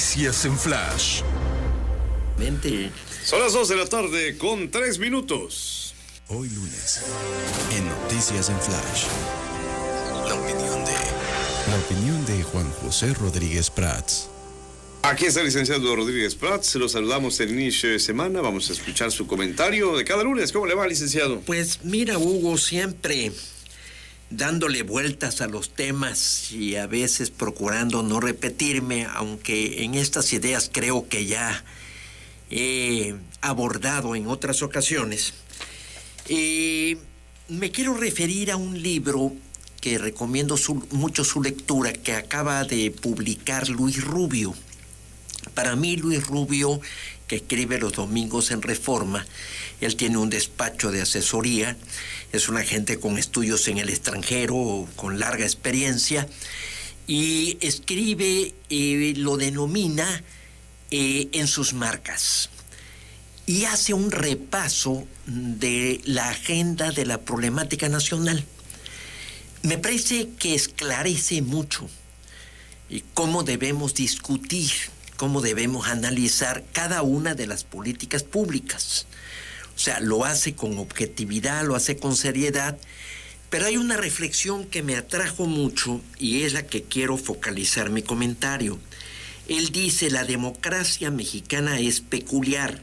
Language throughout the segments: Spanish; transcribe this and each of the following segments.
Noticias en Flash. Son las 2 de la tarde con 3 minutos. Hoy lunes, en Noticias en Flash. La opinión de Juan José Rodríguez Prats. Aquí está el licenciado Rodríguez Prats. Lo saludamos el inicio de semana. Vamos a escuchar su comentario de cada lunes. ¿Cómo le va, licenciado? Pues mira, Hugo, siempre dándole vueltas a los temas y a veces procurando no repetirme, aunque en estas ideas creo que ya he abordado en otras ocasiones. Me quiero referir a un libro que recomiendo mucho su lectura, que acaba de publicar Luis Rubio. Para mí, Luis Rubio, que escribe los domingos en Reforma, él tiene un despacho de asesoría, es una gente con estudios en el extranjero, con larga experiencia, y escribe, lo denomina en sus marcas, y hace un repaso de la agenda de la problemática nacional. Me parece que esclarece mucho cómo debemos discutir, cómo debemos analizar cada una de las políticas públicas. O sea, lo hace con objetividad, lo hace con seriedad, pero hay una reflexión que me atrajo mucho y es la que quiero focalizar mi comentario. Él dice: la democracia mexicana es peculiar.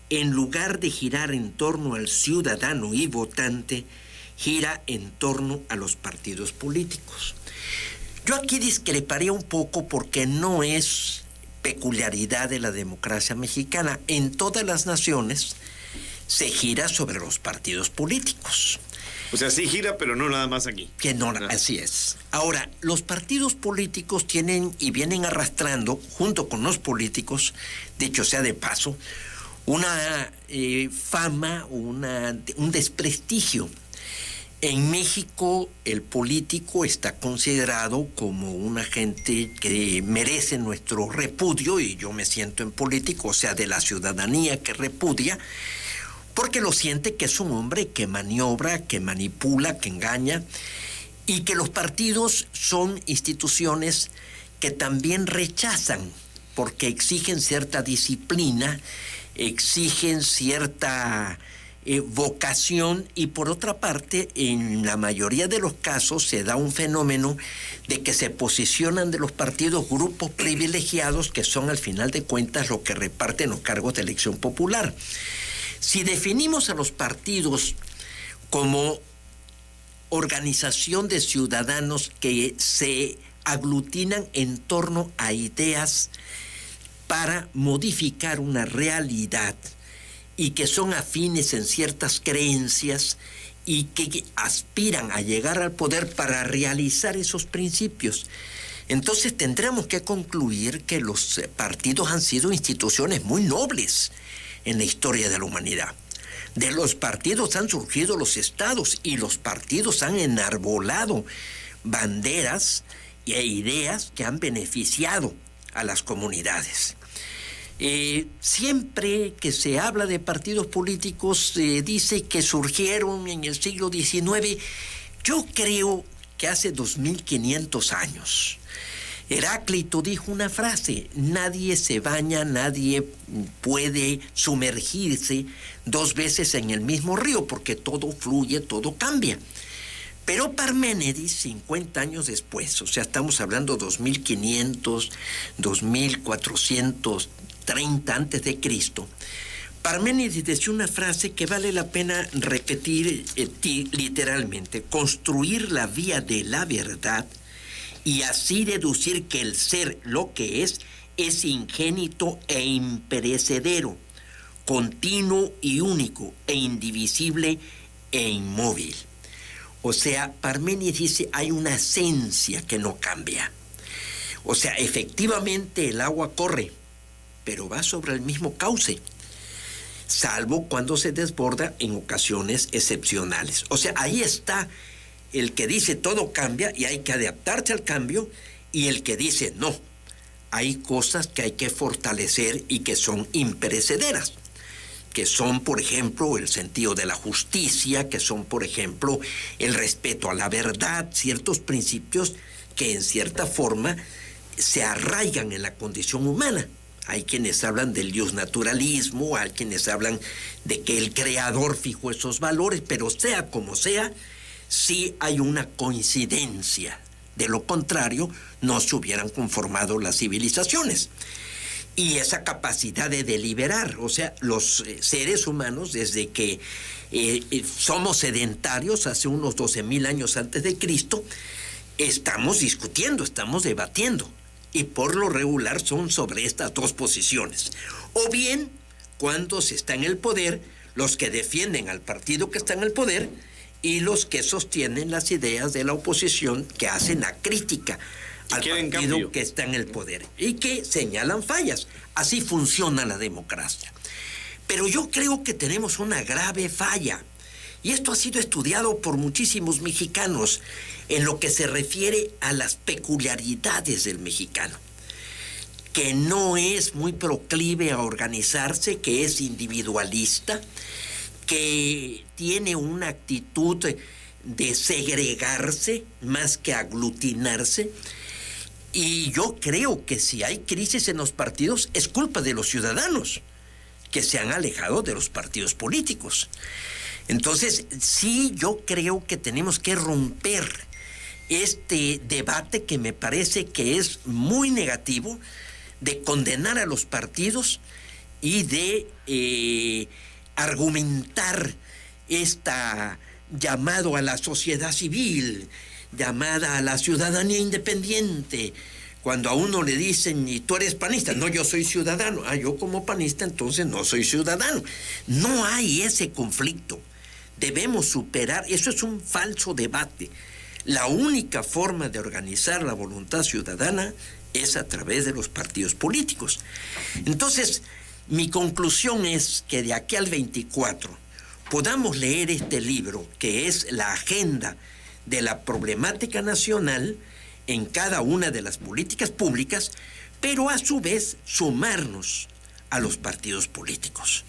En lugar de girar en torno al ciudadano y votante, gira en torno a los partidos políticos. Yo aquí discreparía un poco porque no es peculiaridad de la democracia mexicana. En todas las naciones se gira sobre los partidos políticos. O sea, sí gira, pero no nada más aquí. Que no, así es. Ahora, los partidos políticos tienen y vienen arrastrando, junto con los políticos, dicho sea de paso, una fama, un desprestigio. En México, el político está considerado como un agente que merece nuestro repudio, y yo me siento en político, o sea, de la ciudadanía que repudia, porque lo siente que es un hombre que maniobra, que manipula, que engaña, y que los partidos son instituciones que también rechazan, porque exigen cierta disciplina, exigen cierta vocación, y por otra parte, en la mayoría de los casos se da un fenómeno de que se posicionan de los partidos grupos privilegiados que son al final de cuentas los que reparten los cargos de elección popular. Si definimos a los partidos como organización de ciudadanos que se aglutinan en torno a ideas para modificar una realidad y que son afines en ciertas creencias y que aspiran a llegar al poder para realizar esos principios, entonces tendremos que concluir que los partidos han sido instituciones muy nobles en la historia de la humanidad. De los partidos han surgido los estados y los partidos han enarbolado banderas e ideas que han beneficiado a las comunidades. Siempre que se habla de partidos políticos, dice que surgieron en el siglo XIX. Yo creo que hace 2500 años. Heráclito dijo una frase: nadie se baña, nadie puede sumergirse 2 veces en el mismo río, porque todo fluye, todo cambia. Pero Parménides, 50 años después, o sea, estamos hablando 2500, 2430 antes de Cristo, Parménides decía una frase que vale la pena repetir literalmente: construir la vía de la verdad y así deducir que el ser lo que es ingénito e imperecedero, continuo y único, e indivisible e inmóvil. O sea, Parménides dice, hay una esencia que no cambia. O sea, efectivamente el agua corre, pero va sobre el mismo cauce, salvo cuando se desborda en ocasiones excepcionales. O sea, ahí está el que dice todo cambia y hay que adaptarse al cambio, y el que dice no, hay cosas que hay que fortalecer y que son imperecederas, que son, por ejemplo, el sentido de la justicia, que son, por ejemplo, el respeto a la verdad, ciertos principios que en cierta forma se arraigan en la condición humana. Hay quienes hablan del Dios naturalismo, hay quienes hablan de que el creador fijó esos valores, pero sea como sea, sí hay una coincidencia. De lo contrario, no se hubieran conformado las civilizaciones. Y esa capacidad de deliberar, o sea, los seres humanos, desde que somos sedentarios, hace unos 12,000 años antes de Cristo, estamos discutiendo, estamos debatiendo. Y por lo regular son sobre estas dos posiciones. O bien, cuando se está en el poder, los que defienden al partido que está en el poder y los que sostienen las ideas de la oposición, que hacen la crítica al partido que está en el poder y que señalan fallas. Así funciona la democracia. Pero yo creo que tenemos una grave falla, y esto ha sido estudiado por muchísimos mexicanos en lo que se refiere a las peculiaridades del mexicano, que no es muy proclive a organizarse, que es individualista, que tiene una actitud de segregarse más que aglutinarse. Y yo creo que si hay crisis en los partidos es culpa de los ciudadanos, que se han alejado de los partidos políticos. Entonces, sí, yo creo que tenemos que romper este debate que me parece que es muy negativo, de condenar a los partidos y de argumentar esta llamado a la sociedad civil, llamada a la ciudadanía independiente. Cuando a uno le dicen, y tú eres panista, no, yo soy ciudadano. Yo como panista entonces no soy ciudadano. No hay ese conflicto. Debemos superar, eso es un falso debate. La única forma de organizar la voluntad ciudadana es a través de los partidos políticos. Entonces, mi conclusión es que de aquí al 24 podamos leer este libro, que es la agenda de la problemática nacional en cada una de las políticas públicas, pero a su vez sumarnos a los partidos políticos,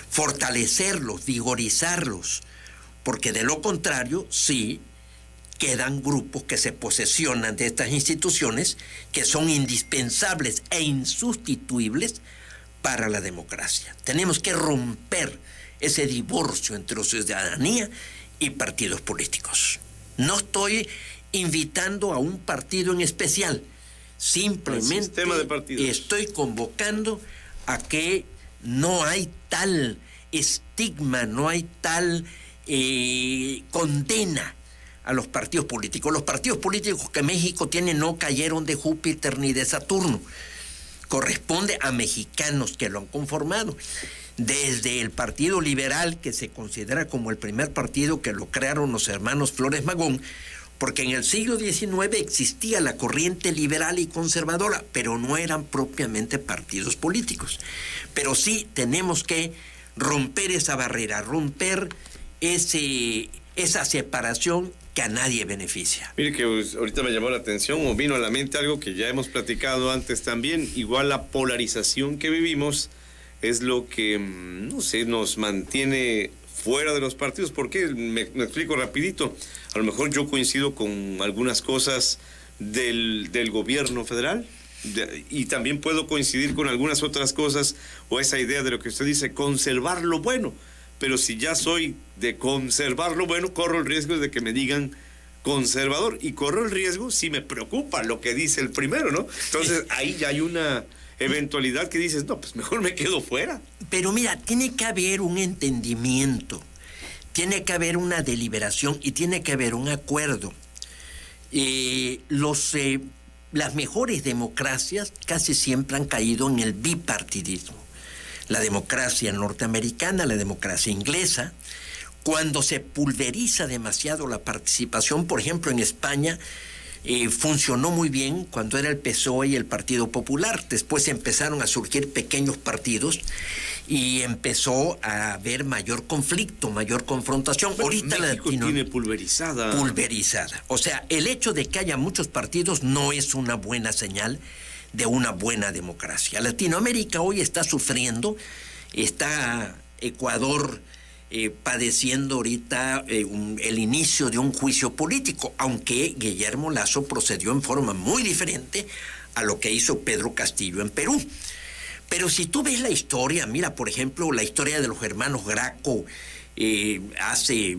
fortalecerlos, vigorizarlos, porque de lo contrario, sí, quedan grupos que se posesionan de estas instituciones que son indispensables e insustituibles para la democracia. Tenemos que romper ese divorcio entre ciudadanía y partidos políticos. No estoy invitando a un partido en especial, simplemente estoy convocando a que no hay tal estigma, no hay tal condena a los partidos políticos. Los partidos políticos que México tiene no cayeron de Júpiter ni de Saturno. Corresponde a mexicanos que lo han conformado. Desde el Partido Liberal, que se considera como el primer partido que lo crearon los hermanos Flores Magón, porque en el siglo XIX existía la corriente liberal y conservadora, pero no eran propiamente partidos políticos. Pero sí tenemos que romper esa barrera, romper esa separación que a nadie beneficia. Mire que ahorita me llamó la atención o vino a la mente algo que ya hemos platicado antes también. Igual la polarización que vivimos es lo que, no sé, nos mantiene fuera de los partidos. ¿Por qué? Me explico rapidito. A lo mejor yo coincido con algunas cosas del gobierno federal y también puedo coincidir con algunas otras cosas, o esa idea de lo que usted dice, conservar lo bueno. Pero si ya soy de conservar lo bueno, corro el riesgo de que me digan conservador, y corro el riesgo si me preocupa lo que dice el primero, ¿no? Entonces ahí ya hay una eventualidad que dices, no, pues mejor me quedo fuera. Pero mira, tiene que haber un entendimiento, tiene que haber una deliberación y tiene que haber un acuerdo. Las mejores democracias casi siempre han caído en el bipartidismo. La democracia norteamericana, la democracia inglesa, cuando se pulveriza demasiado la participación, por ejemplo en España, funcionó muy bien cuando era el PSOE y el Partido Popular. Después empezaron a surgir pequeños partidos y empezó a haber mayor conflicto, mayor confrontación. Pero ahorita México tiene pulverizada. O sea, el hecho de que haya muchos partidos no es una buena señal de una buena democracia. Latinoamérica hoy está sufriendo, está Ecuador padeciendo ahorita el inicio de un juicio político, aunque Guillermo Lasso procedió en forma muy diferente a lo que hizo Pedro Castillo en Perú. Pero si tú ves la historia, mira, por ejemplo, la historia de los hermanos Graco, hace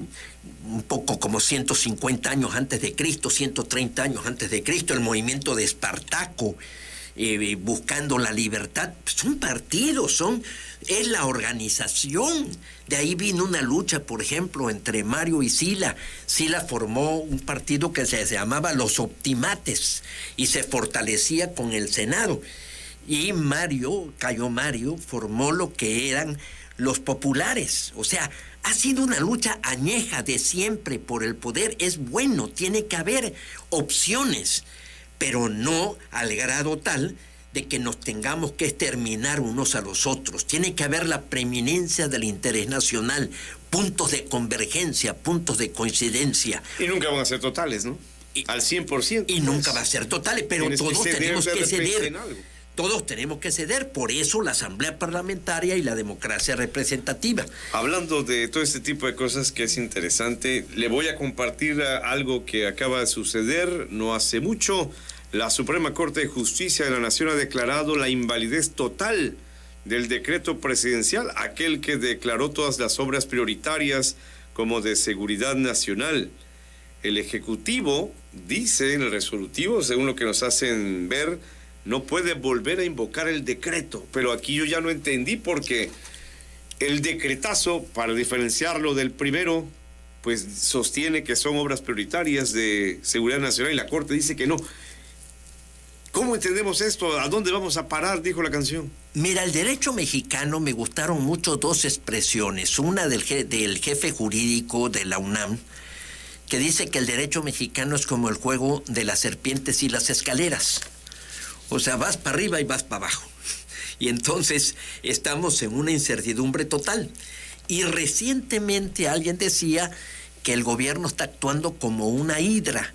un poco como 150 años antes de Cristo, 130 años antes de Cristo, el movimiento de Espartaco, buscando la libertad, son partidos, es la organización. De ahí vino una lucha, por ejemplo, entre Mario y Sila. Sila formó un partido que se llamaba los Optimates y se fortalecía con el Senado. Y Cayo Mario, formó lo que eran los populares. O sea, ha sido una lucha añeja de siempre por el poder. Es bueno, tiene que haber opciones, pero no al grado tal de que nos tengamos que exterminar unos a los otros. Tiene que haber la preeminencia del interés nacional, puntos de convergencia, puntos de coincidencia. Y nunca van a ser totales, ¿no? Al 100%. Y nunca va a ser totales, pero todos tenemos que ceder. Todos tenemos que ceder, por eso la Asamblea Parlamentaria y la democracia representativa. Hablando de todo este tipo de cosas que es interesante, le voy a compartir algo que acaba de suceder no hace mucho. La Suprema Corte de Justicia de la Nación ha declarado la invalidez total del decreto presidencial, aquel que declaró todas las obras prioritarias como de seguridad nacional. El Ejecutivo dice en el resolutivo, según lo que nos hacen ver, no puede volver a invocar el decreto, pero aquí yo ya no entendí porque el decretazo, para diferenciarlo del primero, pues sostiene que son obras prioritarias de seguridad nacional y la Corte dice que no. ¿Cómo entendemos esto? ¿A dónde vamos a parar? Dijo la canción. Mira, el derecho mexicano me gustaron mucho dos expresiones. Una del jefe jurídico de la UNAM, que dice que el derecho mexicano es como el juego de las serpientes y las escaleras. O sea, vas para arriba y vas para abajo. Y entonces estamos en una incertidumbre total. Y recientemente alguien decía que el gobierno está actuando como una hidra.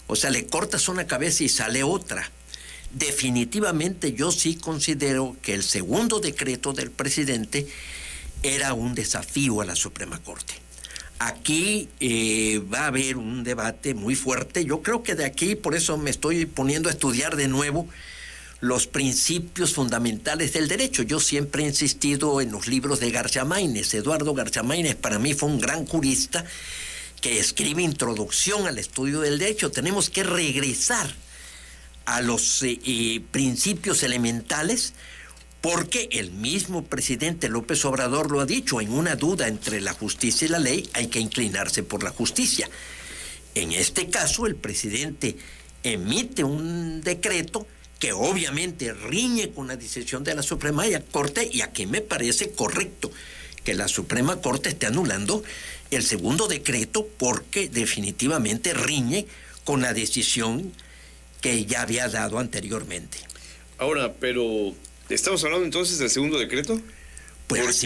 O sea, le cortas una cabeza y sale otra. Definitivamente yo sí considero que el segundo decreto del presidente era un desafío a la Suprema Corte. Aquí va a haber un debate muy fuerte. Yo creo que de aquí, por eso me estoy poniendo a estudiar de nuevo los principios fundamentales del derecho. Yo siempre he insistido en los libros de García Maínez. Eduardo García Maínez para mí fue un gran jurista que escribe Introducción al Estudio del Derecho. Tenemos que regresar a los principios elementales, porque el mismo presidente López Obrador lo ha dicho: en una duda entre la justicia y la ley hay que inclinarse por la justicia. En este caso, el presidente emite un decreto que obviamente riñe con la decisión de la Suprema Corte, y aquí me parece correcto que la Suprema Corte esté anulando el segundo decreto, porque definitivamente riñe con la decisión que ya había dado anteriormente. Ahora, pero ¿estamos hablando entonces del segundo decreto? Pues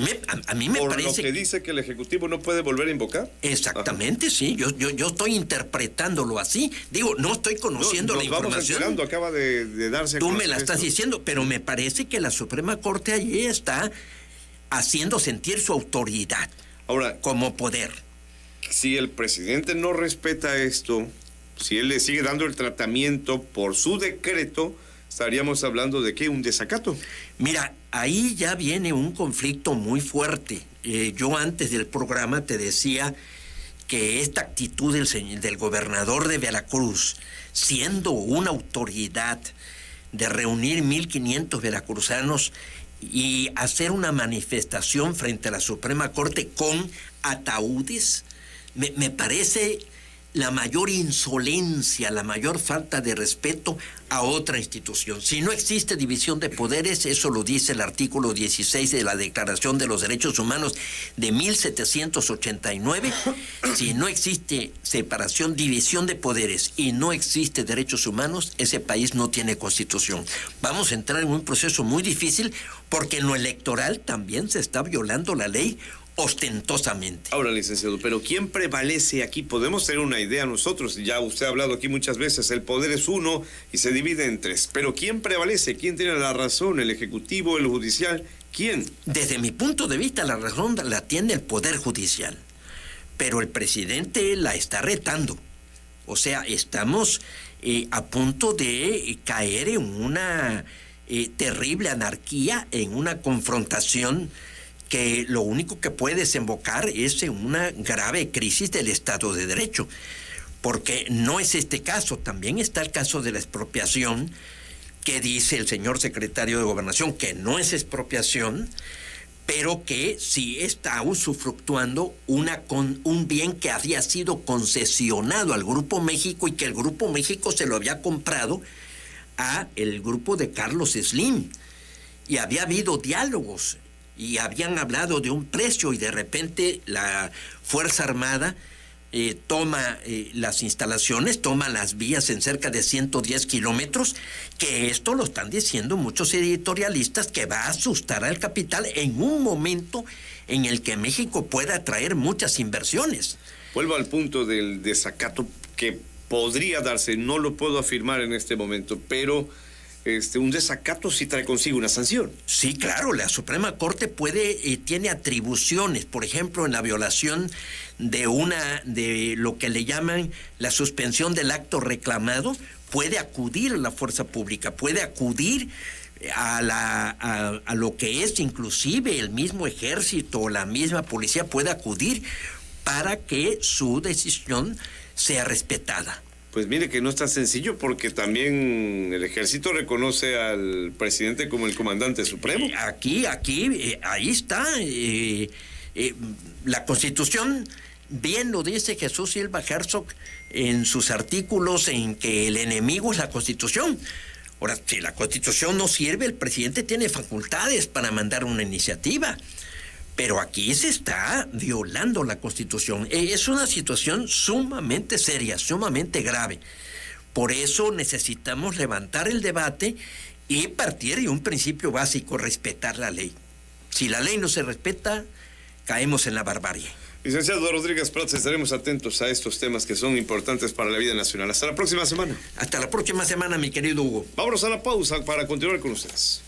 a mí me parece... ¿Por lo que dice que el Ejecutivo no puede volver a invocar? Exactamente. Ajá. Sí. Yo estoy interpretándolo así. Digo, no estoy conociendo la información. Vamos enterando, acaba de darse... Tú me la estás diciendo, pero me parece que la Suprema Corte allí está haciendo sentir su autoridad. Ahora, como poder. Si el presidente no respeta esto, si él le sigue dando el tratamiento por su decreto, estaríamos hablando de ¿qué? ¿Un desacato? Mira, ahí ya viene un conflicto muy fuerte. Yo antes del programa te decía que esta actitud del gobernador de Veracruz, siendo una autoridad de reunir 1,500 veracruzanos y hacer una manifestación frente a la Suprema Corte con ataúdes, me parece la mayor insolencia, la mayor falta de respeto a otra institución. Si no existe división de poderes, eso lo dice el artículo 16 de la Declaración de los Derechos Humanos de 1789, si no existe separación, división de poderes y no existe derechos humanos, ese país no tiene constitución. Vamos a entrar en un proceso muy difícil porque en lo electoral también se está violando la ley ostentosamente. Ahora, licenciado, pero ¿quién prevalece aquí? Podemos tener una idea nosotros, ya usted ha hablado aquí muchas veces, el poder es uno y se divide en tres, pero ¿quién prevalece? ¿Quién tiene la razón? ¿El Ejecutivo, el Judicial? ¿Quién? Desde mi punto de vista, la razón la tiene el Poder Judicial, pero el presidente la está retando. O sea, estamos a punto de caer en una terrible anarquía, en una confrontación que lo único que puede desembocar es en una grave crisis del Estado de Derecho. Porque no es este caso, también está el caso de la expropiación, que dice el señor secretario de Gobernación que no es expropiación, pero que sí está usufructuando un bien que había sido concesionado al Grupo México y que el Grupo México se lo había comprado a el grupo de Carlos Slim. Y había habido diálogos y habían hablado de un precio y de repente la Fuerza Armada toma las instalaciones, toma las vías en cerca de 110 kilómetros, que esto lo están diciendo muchos editorialistas, que va a asustar al capital en un momento en el que México pueda atraer muchas inversiones. Vuelvo al punto del desacato que podría darse, no lo puedo afirmar en este momento, pero un desacato sí trae consigo una sanción. Sí, claro, la Suprema Corte tiene atribuciones, por ejemplo, en la violación de lo que le llaman la suspensión del acto reclamado, puede acudir a la fuerza pública, puede acudir a lo que es inclusive el mismo ejército o la misma policía, puede acudir para que su decisión sea respetada. Pues mire que no es tan sencillo, porque también el ejército reconoce al presidente como el comandante supremo. Ahí está. La Constitución bien lo dice Jesús Silva Herzog en sus artículos, en que el enemigo es la Constitución. Ahora, si la Constitución no sirve, el presidente tiene facultades para mandar una iniciativa. Pero aquí se está violando la Constitución. Es una situación sumamente seria, sumamente grave. Por eso necesitamos levantar el debate y partir de un principio básico: respetar la ley. Si la ley no se respeta, caemos en la barbarie. Licenciado Rodríguez Prats, estaremos atentos a estos temas que son importantes para la vida nacional. Hasta la próxima semana. Hasta la próxima semana, mi querido Hugo. Vámonos a la pausa para continuar con ustedes.